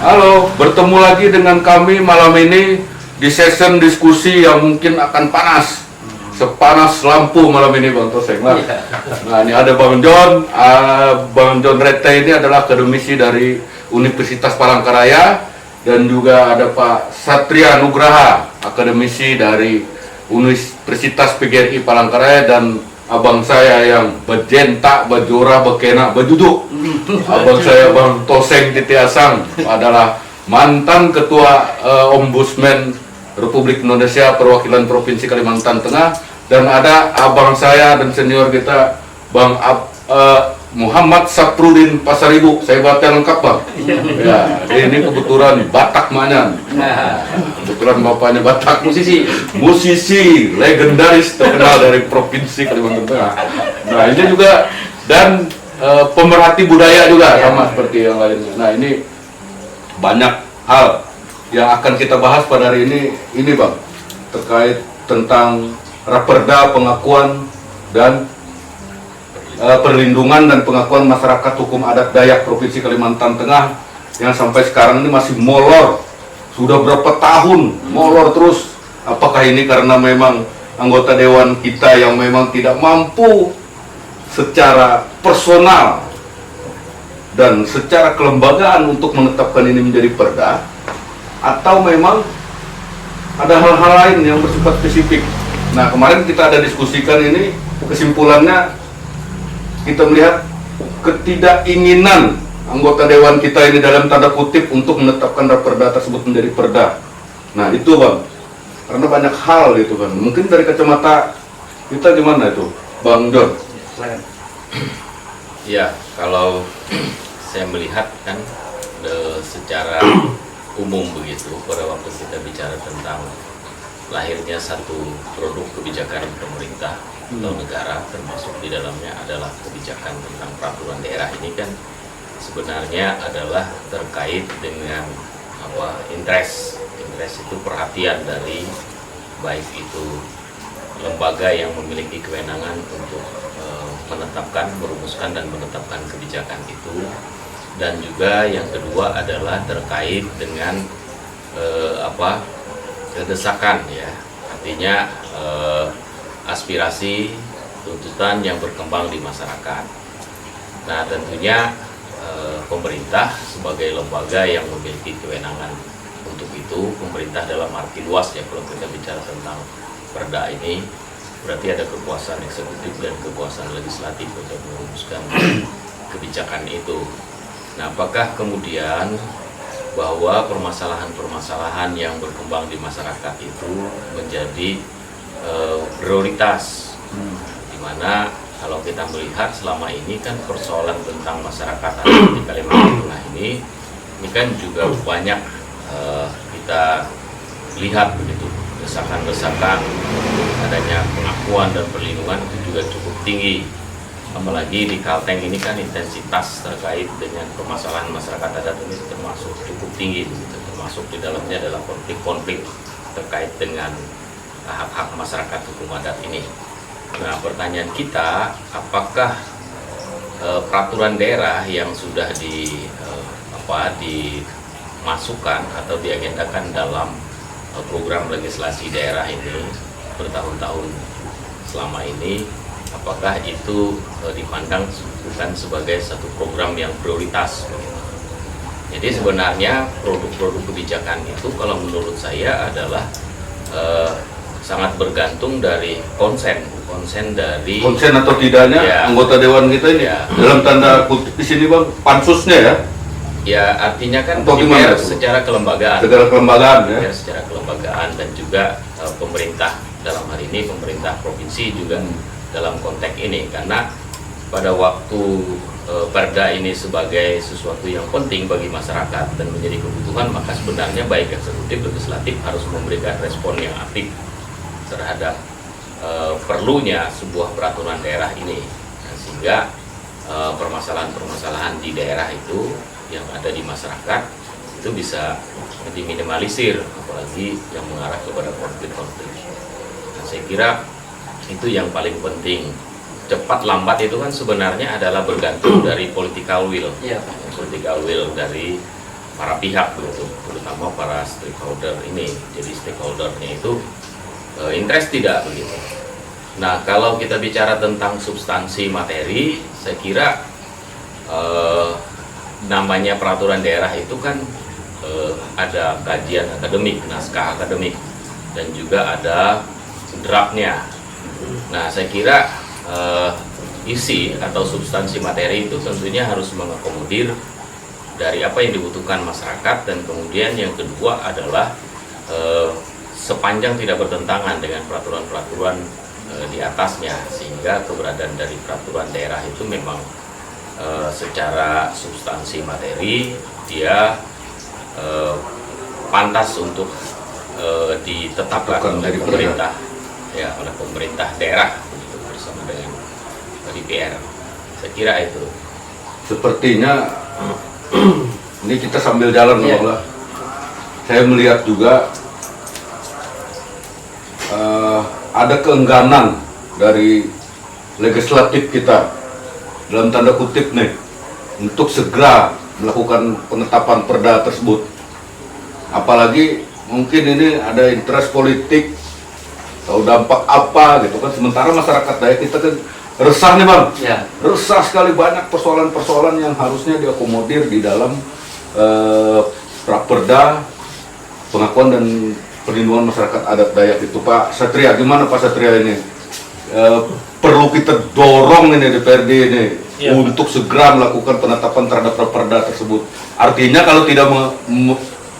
Halo, bertemu lagi dengan kami malam ini di session diskusi yang mungkin akan panas, sepanas lampu malam ini Bang Toseng. Nah, ini ada Bang John, Bang John Rete ini adalah akademisi dari Universitas Palangkaraya, dan juga ada Pak Satria Nugraha, akademisi dari Universitas PGRI Palangkaraya, dan abang saya yang bejentak, bejora, bekena, bejuduk. Abang saya Bang Toseng Titiasang adalah mantan ketua Ombudsman Republik Indonesia perwakilan Provinsi Kalimantan Tengah, dan ada abang saya dan senior kita Bang Muhammad Saprudin Pasaribu. Saya baca lengkap Bang. Ya, ini kebetulan Batak Manyan. Kebetulan bapaknya Batak, musisi legendaris terkenal dari Provinsi Kalimantan Tengah. Nah, ini juga, dan pemerhati budaya juga sama seperti yang lainnya. Nah, ini banyak hal yang akan kita bahas pada hari ini Bang, terkait tentang Raperda pengakuan dan perlindungan dan pengakuan masyarakat hukum adat Dayak Provinsi Kalimantan Tengah yang sampai sekarang ini masih molor. Sudah berapa tahun molor terus. Apakah ini karena memang anggota dewan kita yang memang tidak mampu secara personal dan secara kelembagaan untuk menetapkan ini menjadi perda, atau memang ada hal-hal lain yang bersifat spesifik. Nah, kemarin kita ada diskusikan ini, kesimpulannya kita melihat ketidakinginan anggota dewan kita ini dalam tanda kutip untuk menetapkan Raperda tersebut menjadi perda. Nah, itu Bang, karena banyak hal itu kan. Mungkin dari kacamata kita gimana itu, Bang John? Ya, kalau saya melihat kan secara umum begitu, pada waktu kita bicara tentang lahirnya satu produk kebijakan pemerintah atau negara, termasuk di dalamnya adalah kebijakan tentang peraturan daerah, ini kan sebenarnya adalah terkait dengan interest itu perhatian dari baik itu lembaga yang memiliki kewenangan untuk menetapkan, merumuskan dan menetapkan kebijakan itu, dan juga yang kedua adalah terkait dengan kedesakan, ya, artinya aspirasi, tuntutan yang berkembang di masyarakat. Nah, tentunya pemerintah sebagai lembaga yang memiliki kewenangan untuk itu, pemerintah dalam arti luas ya, kalau kita bicara tentang perda ini, berarti ada kekuasaan eksekutif dan kekuasaan legislatif untuk merumuskan kebijakan itu. Nah, apakah kemudian bahwa permasalahan-permasalahan yang berkembang di masyarakat itu menjadi prioritas, dimana kalau kita melihat selama ini kan persoalan tentang masyarakat di Kalimantan Tengah ini kan juga banyak kita lihat begitu, desakan-desakan adanya pengakuan dan perlindungan itu juga cukup tinggi, apalagi di Kalteng ini kan intensitas terkait dengan permasalahan masyarakat adat ini termasuk cukup tinggi begitu, termasuk di dalamnya adalah konflik-konflik terkait dengan hak-hak masyarakat hukum adat ini. Nah, pertanyaan kita, apakah peraturan daerah yang sudah dimasukkan atau diagendakan dalam program legislasi daerah ini bertahun-tahun selama ini, apakah itu dipandang bukan sebagai satu program yang prioritas? Jadi sebenarnya produk-produk kebijakan itu kalau menurut saya adalah sangat bergantung dari konsen dari atau tidaknya ya, anggota dewan kita ini ya, dalam tanda kutip di sini Bang, pansusnya ya. Ya, artinya kan secara kelembagaan. Ya, secara kelembagaan, dan juga pemerintah dalam hal ini pemerintah provinsi juga dalam konteks ini, karena pada waktu perda ini sebagai sesuatu yang penting bagi masyarakat dan menjadi kebutuhan, maka sebenarnya baik eksekutif legislatif harus memberikan respon yang aktif terhadap perlunya sebuah peraturan daerah ini, sehingga permasalahan-permasalahan di daerah itu yang ada di masyarakat itu bisa diminimalisir, apalagi yang mengarah kepada konflik-konflik. Nah, saya kira itu yang paling penting. Cepat lambat itu kan sebenarnya adalah bergantung dari political will, political will dari para pihak begitu, terutama para stakeholder ini. Jadi stakeholdernya itu interest tidak begitu. Nah, kalau kita bicara tentang substansi materi, saya kira namanya peraturan daerah itu kan ada kajian akademik, naskah akademik, dan juga ada draftnya. Nah, saya kira isi atau substansi materi itu tentunya harus mengakomodir dari apa yang dibutuhkan masyarakat, dan kemudian yang kedua adalah sepanjang tidak bertentangan dengan peraturan-peraturan di atasnya, sehingga keberadaan dari peraturan daerah itu memang secara substansi materi dia pantas untuk ditetapkan oleh pemerintah, ya, oleh pemerintah daerah begitu, bersama dengan DPR. Saya kira itu. Sepertinya ini kita sambil jalan, Bang. Saya melihat juga ada keengganan dari legislatif kita, dalam tanda kutip nih, untuk segera melakukan penetapan perda tersebut. Apalagi mungkin ini ada interest politik atau dampak apa gitu kan. Sementara masyarakat Dayak kita kan resah nih, Bang. Ya. Resah sekali, banyak persoalan-persoalan yang harusnya diakomodir di dalam Praperda pengakuan dan perlindungan masyarakat adat Dayak itu. Pak Satria, gimana Pak Satria ini? Perlu kita dorong ini DPRD ini untuk segera melakukan penetapan terhadap Praperda tersebut. Artinya kalau tidak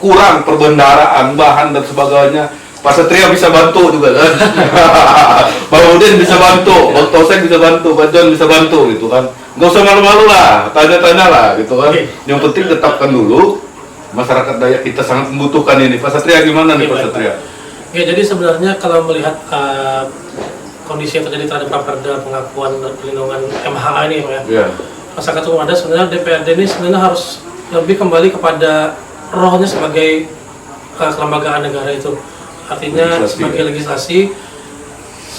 kurang perbendaharaan, bahan dan sebagainya, Pak Satria bisa bantu juga kan? Bang Udin bisa bantu, Bang Tosen bisa bantu, Pak John bisa bantu gitu kan. Nggak usah malu-malu lah, tanya-tanya lah gitu kan. Yang penting tetapkan dulu, masyarakat Dayak kita sangat membutuhkan ini. Pak Satria gimana nih Pak Satria? Ya, jadi sebenarnya kalau melihat kondisi yang terjadi terhadap Praperda pengakuan dan perlindungan MHA ini, Pak, ya, masyarakat umum adat, sebenarnya DPRD ini sebenarnya harus lebih kembali kepada rohnya sebagai kelembagaan negara itu. Artinya sebagai legislasi,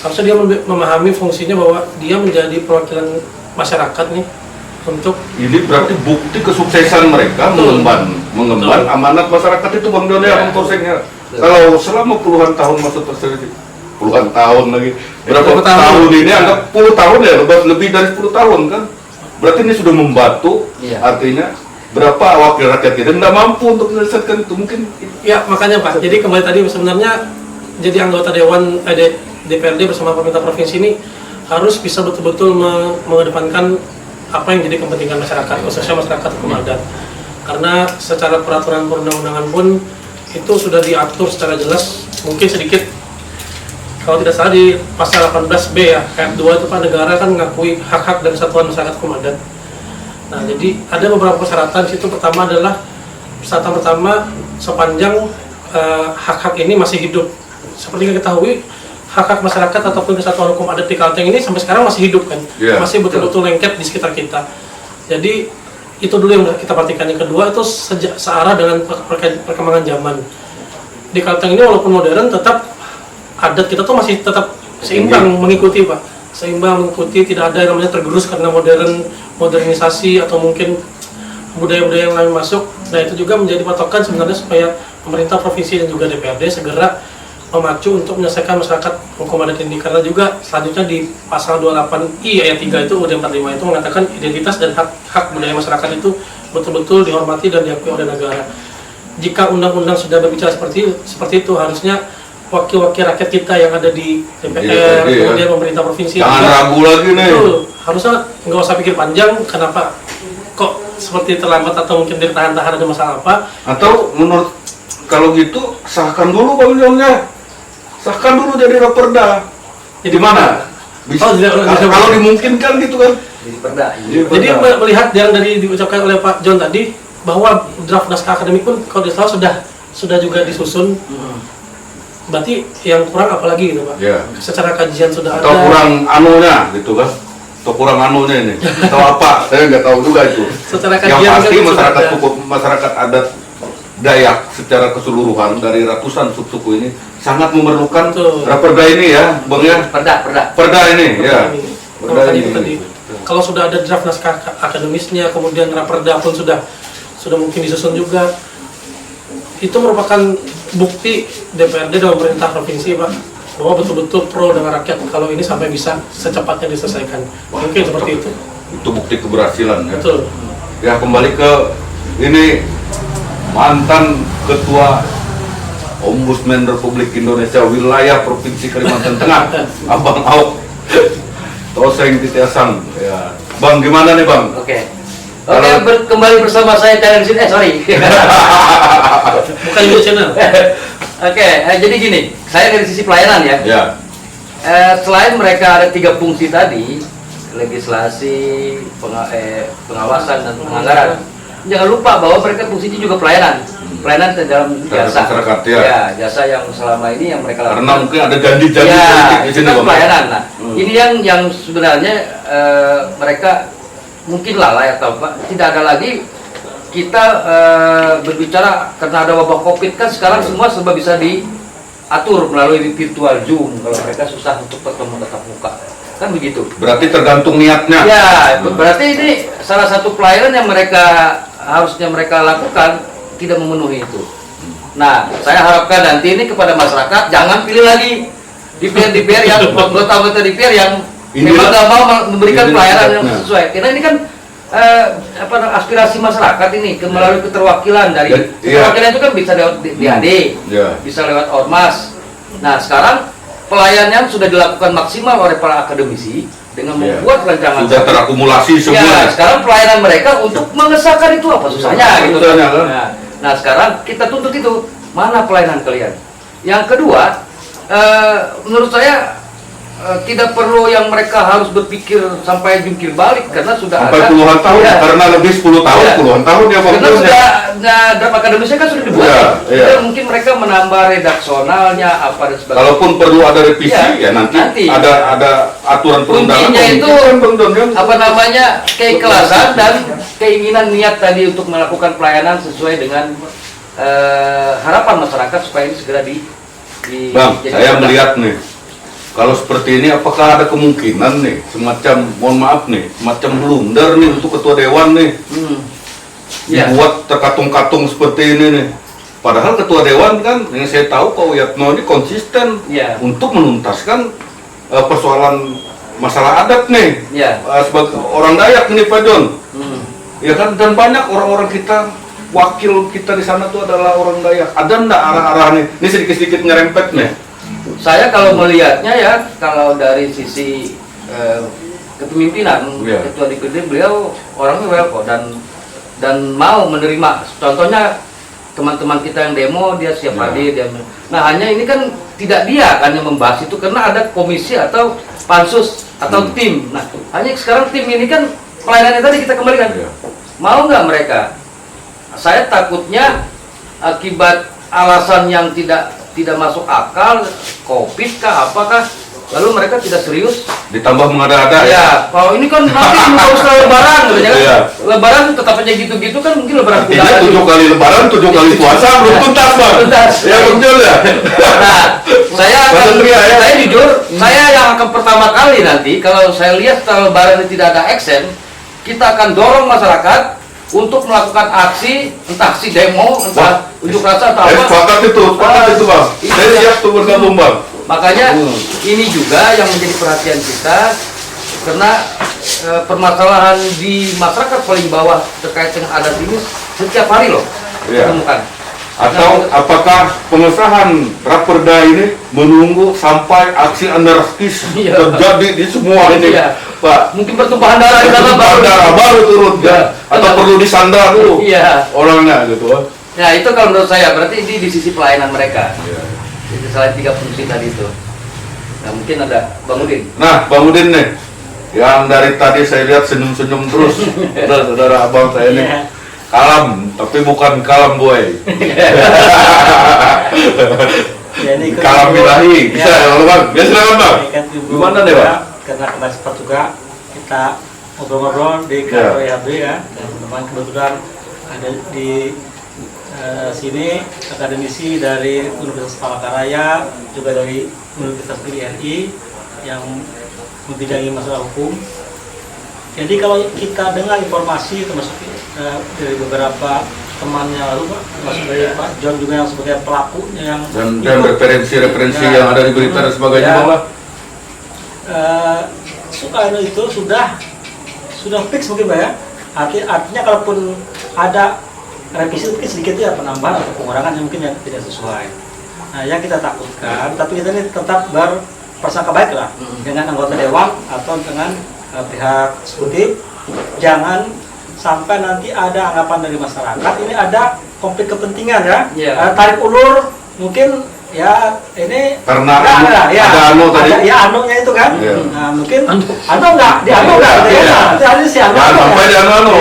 harusnya dia memahami fungsinya bahwa dia menjadi perwakilan masyarakat nih untuk ini berarti bukti kesuksesan mereka mengemban amanat masyarakat itu, Bang Don ya, Bang Tosen ya. Kalau selama puluhan tahun maksud tersebut, puluhan tahun lagi, berapa tahun ini, anggap puluh tahun ya, lebih dari 10 tahun kan, berarti ini sudah membantu. Artinya berapa wakil rakyat kita tidak mampu untuk menyelesaikan itu mungkin. Ya, makanya Pak, jadi kembali tadi sebenarnya jadi anggota Dewan DPRD bersama pemerintah provinsi ini harus bisa betul-betul mengedepankan apa yang jadi kepentingan masyarakat, khususnya masyarakat hukum adat. Karena secara peraturan perundang-undangan pun itu sudah diatur secara jelas, mungkin sedikit kalau tidak salah di pasal 18B ya, ayat 2 itu Pak, negara kan mengakui hak-hak dan kesatuan masyarakat hukum adat. Nah, jadi ada beberapa persyaratan. Situ pertama adalah persyaratan pertama, sepanjang hak-hak ini masih hidup. Seperti yang kita ketahui, hak-hak masyarakat ataupun kesatuan hukum adat di Kalteng ini sampai sekarang masih hidup kan, masih betul-betul lengket di sekitar kita. Jadi itu dulu yang kita perhatikan. Yang kedua itu searah dengan perkembangan zaman. Di Kalteng ini walaupun modern, tetap adat kita tuh masih tetap seimbang mengikuti, Pak. Seimbang mengikuti, tidak ada yang namanya tergerus karena modernisasi atau mungkin budaya-budaya yang lain masuk. Nah, itu juga menjadi patokan sebenarnya supaya pemerintah provinsi dan juga DPRD segera memacu untuk menyelesaikan masyarakat hukum adat ini. Karena juga selanjutnya di pasal 28I ayat 3 itu UUD 45 itu mengatakan identitas dan hak budaya masyarakat itu betul-betul dihormati dan diakui oleh negara. Jika undang-undang sudah berbicara seperti itu, harusnya wakil-wakil rakyat kita yang ada di DPR, kemudian pemerintah provinsi, jangan ragu lagi nih. Harusnya nggak usah pikir panjang, kenapa kok seperti terlambat atau mungkin ditahan-tahan, ada masalah apa? Atau menurut kalau gitu sahkan dulu Bang Jonnya, sahkan dulu jadi Raperda. Jadi mana? Bisa, kalau dimungkinkan gitu kan? Jadi perda. Jadi melihat yang dari diucapkan oleh Pak John tadi, bahwa draft naskah akademik pun kalau tidak salah sudah juga disusun. Berarti yang kurang apalagi gitu Pak? Secara kajian sudah atau ada. Atau kurang anunya gitu kan? Atau kurang anunya ini? Atau apa? Saya nggak tahu juga itu. Secara kajian yang pasti kan masyarakat adat Dayak secara keseluruhan dari ratusan subsuku ini sangat memerlukan Raperda ini ya, Bang ya? Perda ini ya. Perda ini. Kalau sudah ada draft naskah akademisnya, kemudian Raperda pun sudah sudah mungkin disusun juga. Itu merupakan bukti DPRD dan pemerintah provinsi, Pak, bahwa betul-betul pro dengan rakyat kalau ini sampai bisa secepatnya diselesaikan. Mungkin seperti itu. Itu bukti keberhasilan ya. Betul. Ya, kembali ke ini mantan ketua Ombudsman Republik Indonesia wilayah Provinsi Kalimantan Tengah, Abang Ahok Toseng Titiasang. Ya. Bang, gimana nih Bang? Oke, kembali bersama saya di sini. Bukan YouTube channel. Oke, jadi gini, saya dari sisi pelayanan ya. Ya. Selain mereka ada 3 fungsi tadi, legislasi, pengawasan dan penganggaran, jangan lupa bahwa mereka fungsinya juga pelayanan. Pelayanan dalam Terhadap jasa. masyarakat, ya. Jasa yang selama ini yang mereka lakukan. Karena mungkin ada janji-janji Ya, politik di itu sini kan Bang. pelayanan. Nah, ini yang sebenarnya mereka mungkin lalai atau apa, tidak ada lagi kita berbicara karena ada wabah COVID kan sekarang semua serba bisa diatur melalui virtual Zoom. Kalau mereka susah untuk bertemu tatap muka, kan begitu. Berarti tergantung niatnya. Ya, berarti ini salah satu pelayanan yang harusnya mereka lakukan tidak memenuhi itu. Nah, saya harapkan nanti ini kepada masyarakat jangan pilih lagi DPR yang anggota DPR yang memang nggak mau memberikan pelayanan yang sesuai. Karena ini kan aspirasi masyarakat ini melalui keterwakilan dari keterwakilan itu kan bisa lewat DAD, bisa lewat ormas. Nah, sekarang pelayanan sudah dilakukan maksimal oleh para akademisi dengan membuat rancangan. Sudah terakumulasi semua. Ya, sekarang pelayanan mereka untuk mengesahkan itu apa susahnya gitu. Nah, sekarang kita tuntut itu, mana pelayanan kalian? Yang kedua, menurut saya tidak perlu yang mereka harus berpikir sampai jungkir balik karena sudah sampai ada puluhan tahun, karena lebih 10 tahun, puluhan tahun ya Bang. Karena sudah draft akademisnya kan sudah dibuat. Ya. Mungkin mereka menambah redaksionalnya apa dan sebagainya. Kalaupun perlu ada revisi ya nanti. Ada aturan perundangan. Kuncinya itu apa namanya, keikhlasan dan keinginan niat tadi untuk melakukan pelayanan sesuai dengan harapan masyarakat supaya ini segera Bang, saya melihat nih, kalau seperti ini apakah ada kemungkinan nih semacam, mohon maaf nih, semacam blunder nih untuk ketua dewan nih, dibuat terkatung-katung seperti ini nih. Padahal ketua dewan kan, yang saya tahu Pak Wiyatno ini konsisten untuk menuntaskan persoalan masalah adat nih, sebagai orang Dayak ini Pak John. Ya kan, dan banyak orang-orang kita, wakil kita di sana tuh adalah orang Dayak. Ada ndak arah-arah nih? Ini sedikit-sedikit nyerempet nih. Saya kalau melihatnya ya, kalau dari sisi kepemimpinan, ketua DPD beliau orangnya well kok dan mau menerima. Contohnya teman-teman kita yang demo dia siap hadir. Nah, hanya ini kan tidak dia kan yang membahas itu karena ada komisi atau pansus atau tim. Nah, hanya sekarang tim ini kan pelayanannya tadi kita kembalikan. Mau nggak mereka? Saya takutnya akibat alasan yang tidak masuk akal, COVID kah, apakah, lalu mereka tidak serius. Ditambah mengada-ada ya. Kalau ini kan nanti mau setelah Lebaran, Lebaran tetap aja gitu-gitu kan mungkin Lebaran kuda. 7 kali Lebaran, 7 kali puasa belum tuntas Bang. Ya betul ya. Nah, saya jujur, saya yang akan pertama kali nanti kalau saya lihat setelah Lebaran ini tidak ada action, kita akan dorong masyarakat untuk melakukan aksi, entah aksi demo, entah unjuk rasa atau apa. Sepakat itu Bang. Saya siap tuh bergabung Bang. Makanya ini juga yang menjadi perhatian kita karena permasalahan di masyarakat paling bawah terkait dengan adat ini setiap hari loh ditemukan. Atau apakah pengesahan raperda ini menunggu sampai aksi anarkis terjadi di semua ini, Pak? Mungkin pertumpahan darah di sana baru turun atau perlu disandra dulu orangnya gitu. Nah, itu kalau menurut saya berarti ini di sisi pelayanan mereka. Jadi selain 3 fungsi tadi itu. Nah, mungkin ada Bang Udin. Nah, Bang Udin nih, yang dari tadi saya lihat senyum-senyum terus, saudara abang saya nih. Kalem, tapi bukan kalem boy. Kalem birahi, bisa ya Bang? Ya silakan Bang. Gimana deh Bang? Karena kena sempat juga kita ngobrol-ngobrol di KPHB ya, dan teman kebetulan ada di sini akademisi dari Universitas Palangkaraya, juga dari Universitas PRI yang membidangi masalah hukum. Jadi kalau kita dengar informasi termasuk dari beberapa temannya lalu Pak, termasuk dari Pak John juga yang sebagai pelakunya yang dan referensi yang ada di berita dan sebagainya Ya. malah. Itu sudah fix mungkin Pak ya. Artinya kalaupun ada revisi mungkin sedikit ya penambahan atau pengurangan yang mungkin yang tidak sesuai. Nah yang kita takutkan, tapi kita ini tetap berprasangka baik lah dengan anggota dewan atau dengan pihak eksekutif. Jangan sampai nanti ada anggapan dari masyarakat ini ada konflik kepentingan ya. Tarik ulur mungkin ya ini Karena ada anu tadi. anunya itu kan. Iya. Nah mungkin anu enggak gitu ya. Nanti ada si anu. Jangan sampai di anu.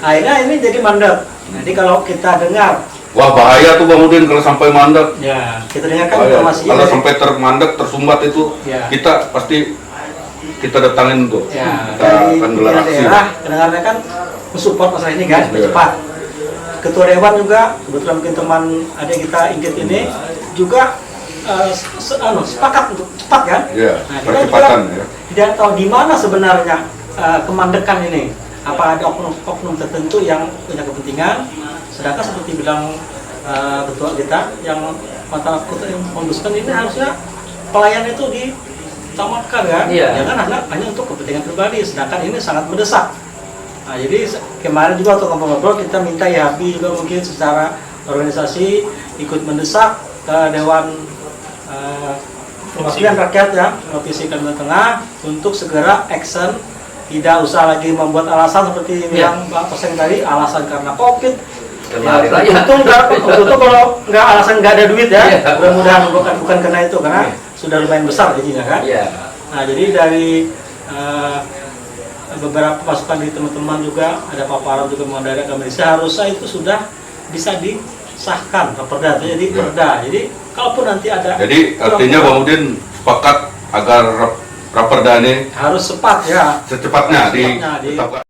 Akhirnya ini jadi mandek. Jadi kalau kita dengar, Wah bahaya tuh Bang Udin kalau sampai mandek. ya kita dengarkan Bahaya. informasi Kalau sampai termandek, tersumbat itu, Ya. kita pasti kita datangin tuh. ya Kita dari akan gelar pimpinan aksi. daerah dengarnya kan mensupport masalah ini kan Iya. cepat. Ketua dewan juga kebetulan mungkin teman adik kita Inggit ini juga sepakat untuk cepat kan. Iya, Nah, kita percepatan juga ya. tidak tahu di mana sebenarnya kemandekan ini. Apa ada oknum tertentu yang punya kepentingan, sedangkan seperti bilang ketua kita yang mata kota yang memutuskan ini harusnya pelayan itu ditamatkan kan, Iya. jangan hanya untuk kepentingan pribadi, sedangkan ini sangat mendesak. Nah, jadi kemarin juga untuk ngobrol-ngobrol kita minta YHB juga mungkin secara organisasi ikut mendesak ke Dewan Perwakilan Rakyat ya, Provinsi Kalimantan Tengah untuk segera action, tidak usah lagi membuat alasan seperti yang Pak Koseng tadi, alasan karena COVID. Kemarin aja. Untung kalau nggak alasan nggak ada duit ya, Iya. mudah-mudahan bukan karena itu, karena sudah lumayan besar gajinya kan. Iya. Nah jadi dari beberapa masukan dari teman-teman juga ada paparan juga mengenai kami seharusnya itu sudah bisa disahkan raperda, jadi perda. Jadi kalaupun nanti ada, Jadi artinya Bang Udin sepakat agar raperda ini harus cepat ya. secepatnya Secepatnya ditetapkan.